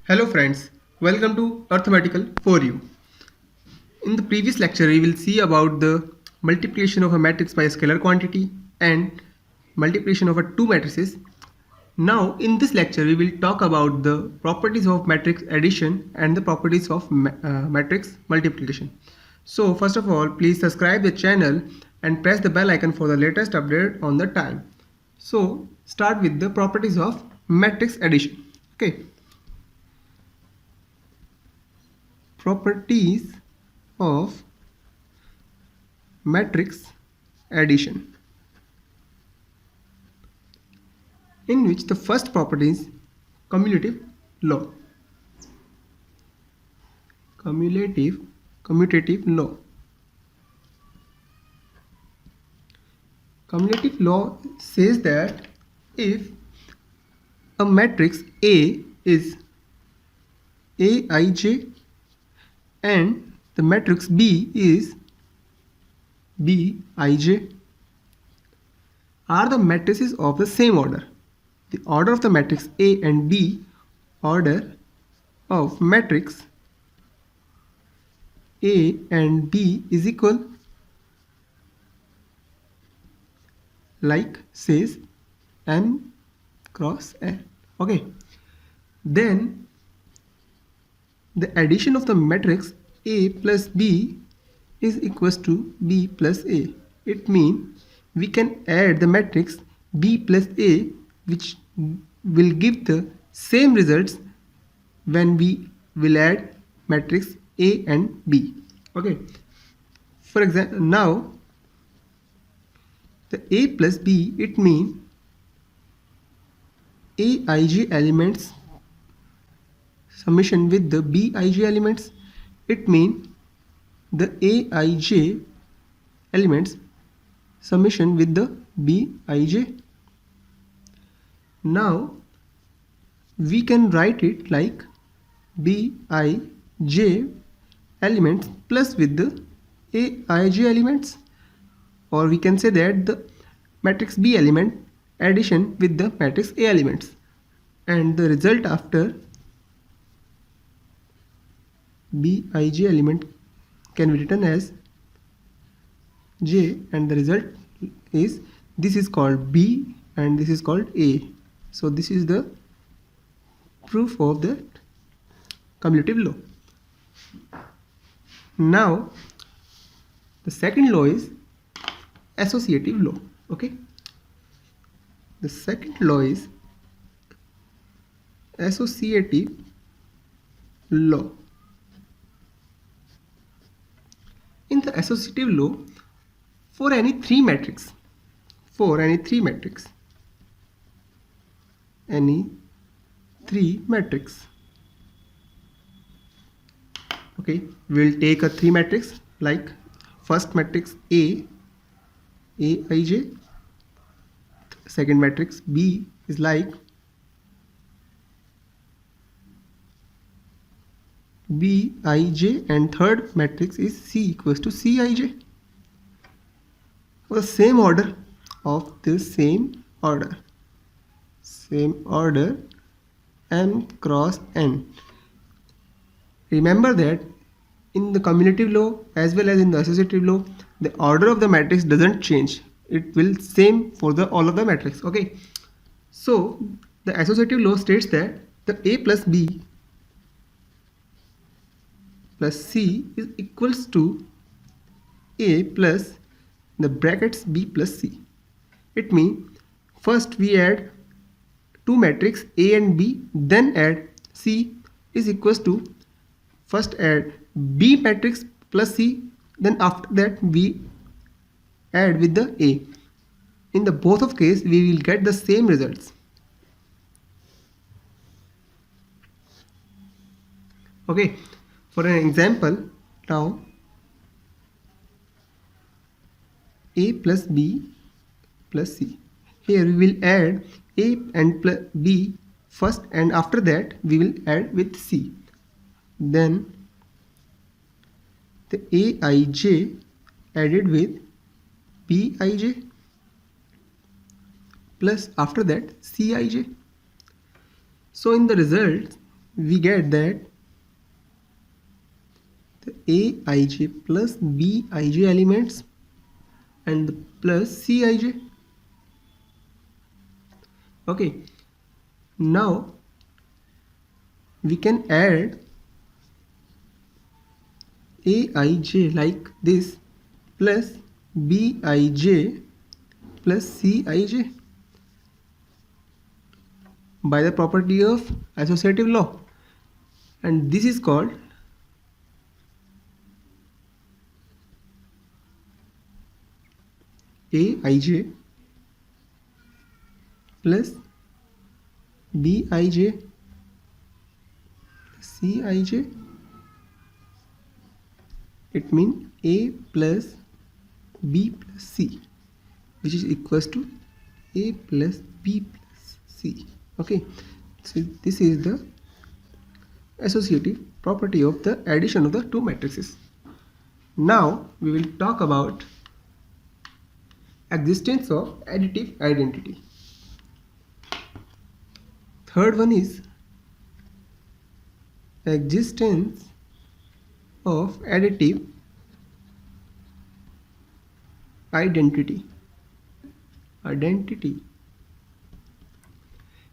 Hello friends, welcome to Arithmetical for You. In the previous lecture, we will see about the multiplication of a matrix by a scalar quantity and multiplication of a two matrices. Now, in this lecture, we will talk about the properties of matrix addition and the properties of matrix multiplication. So, first of all, please subscribe the channel and press the bell icon for the latest update on the time. So, start with the properties of matrix addition. Okay. Properties of matrix addition, in which the first property is cumulative law. Commutative law. Commutative law says that if a matrix A is Aij and the matrix B is Bij are the matrices of the same order. The order of the matrix A and B, order of matrix A and B is equal, like says n cross n. Okay. Then the addition of the matrix A plus B is equals to B plus A. It means we can add the matrix B plus A, which will give the same results when we will add matrix A and B. Okay. For example, now the A plus B, it means Aij elements summation with the Bij elements. It means the Aij elements summation with the Bij. Now we can write it like Bij elements plus with the Aij elements, or we can say that the matrix B element addition with the matrix A elements, and the result after Bij element can be written as J, and the result is, this is called B and this is called A. So this is the proof of the cumulative law. Now the second law is associative law. Okay, the second law is associative law. In the associative law, for any three matrix, okay, we'll take a three matrix, like first matrix Aij, second matrix B is like Bij, and third matrix is C equals to Cij. The same order of the same order n cross n. Remember that in the cumulative law as well as in the associative law, the order of the matrix doesn't change. It will same for the all of the matrix. Okay, so the associative law states that the A plus B plus C is equals to A plus the brackets B plus C. It means first we add two matrix A and B, then add C is equals to, first add B matrix plus C, then after that we add with the A. In the both of case we will get the same results. Okay, for an example, now A plus B plus C. Here we will add A and plus B first, and after that we will add with C. Then the Aij added with Bij plus after that Cij. So in the result we get that the Aij plus Bij elements and the plus Cij. Okay, now we can add Aij like this plus Bij plus Cij by the property of associative law, and this is called Aij plus Bij plus Cij. It means A plus B plus C, which is equals to A plus B plus C. Okay, so this is the associative property of the addition of the two matrices. Now we will talk about existence of additive identity. Third one is existence of additive identity,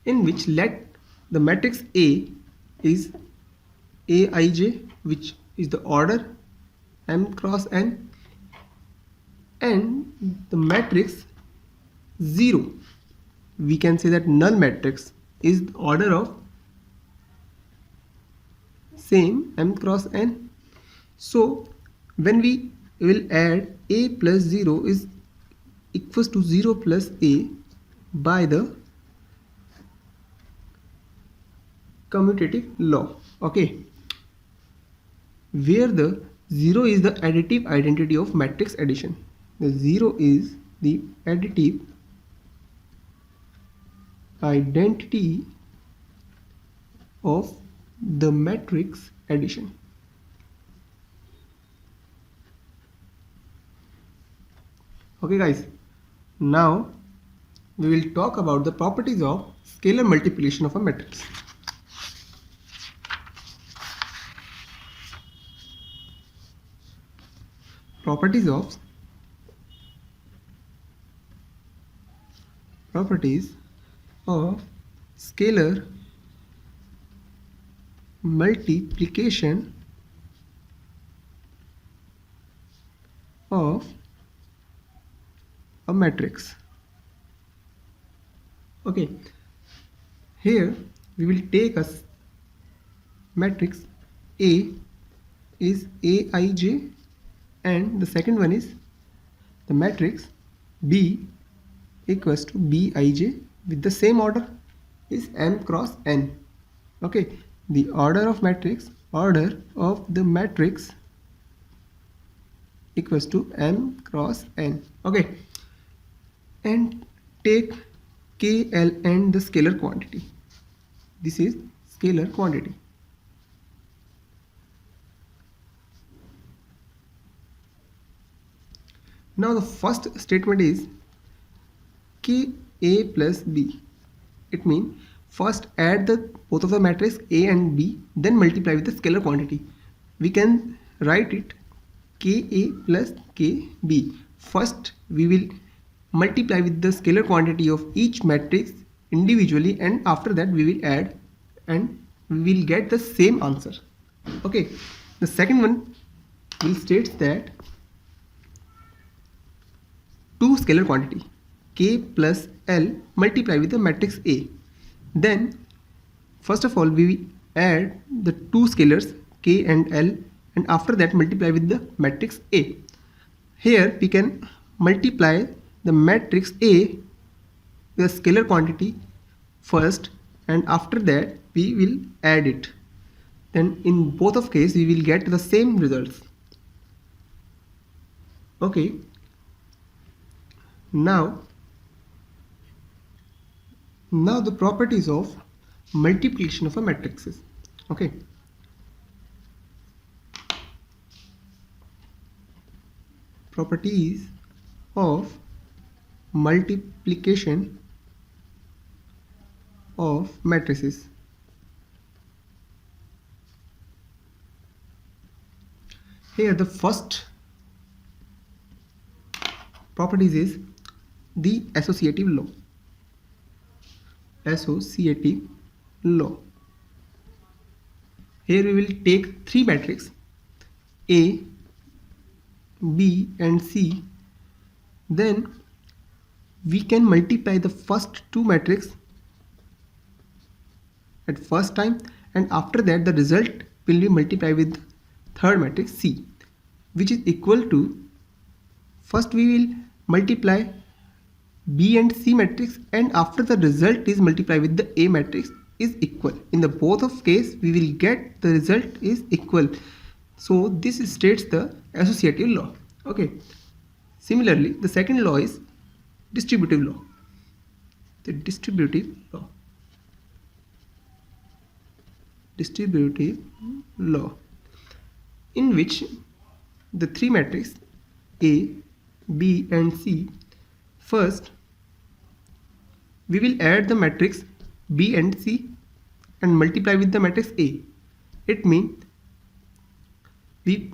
in which let the matrix A is Aij, which is the order m cross n, and the matrix 0, we can say that null matrix, is the order of same m cross n. So when we will add A plus 0 is equals to 0 plus A by the commutative law. Okay, where the 0 is the additive identity of matrix addition. The 0 is the additive identity of the matrix addition. Okay guys, now we will talk about the properties of scalar multiplication of a matrix. Properties of scalar multiplication of a matrix. Okay, here we will take a matrix A is Aij, and the second one is the matrix B equals to Bij with the same order is m cross n. Okay, the order of the matrix equals to m cross n. Okay, and take KL and the scalar quantity. This is scalar quantity. Now the first statement is Ka plus B. It means first add the both of the matrix A and B, then multiply with the scalar quantity. We can write it Ka plus Kb. First we will multiply with the scalar quantity of each matrix individually, and after that we will add and we will get the same answer. Okay, the second one will state that two scalar quantity K plus L multiply with the matrix A. Then first of all we will add the two scalars K and L, and after that multiply with the matrix A. Here we can multiply the matrix A with the scalar quantity first, and after that we will add it. Then in both of cases we will get the same results. Okay, now the properties of multiplication of a matrices. Okay, properties of multiplication of matrices. Here the first properties is the associative law. Associative law. Here we will take three matrices A, B and C. Then we can multiply the first two matrices at first time, and after that the result will be multiplied with third matrix C, which is equal to, first we will multiply B and C matrix, and after the result is multiplied with the A matrix is equal. In the both of case we will get the result is equal. So this states the associative law. Okay. Similarly, the second law is distributive law. The distributive law. Distributive law, in which the three matrices A, B and C, first we will add the matrix B and C and multiply with the matrix A. It means we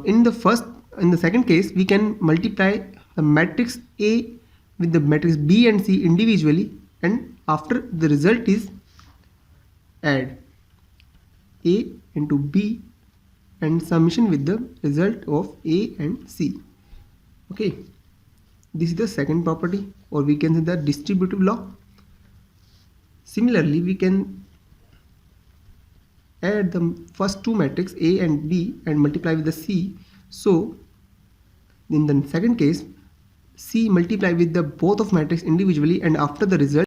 in the second case we can multiply the matrix A with the matrix B and C individually, and after the result is add A into B and summation with the result of A and C. Okay, this is the second property, or we can say the distributive law. Similarly, we can add the first two matrices A and B and multiply with the C. So in the second case, C multiply with the both of matrices individually, and after the result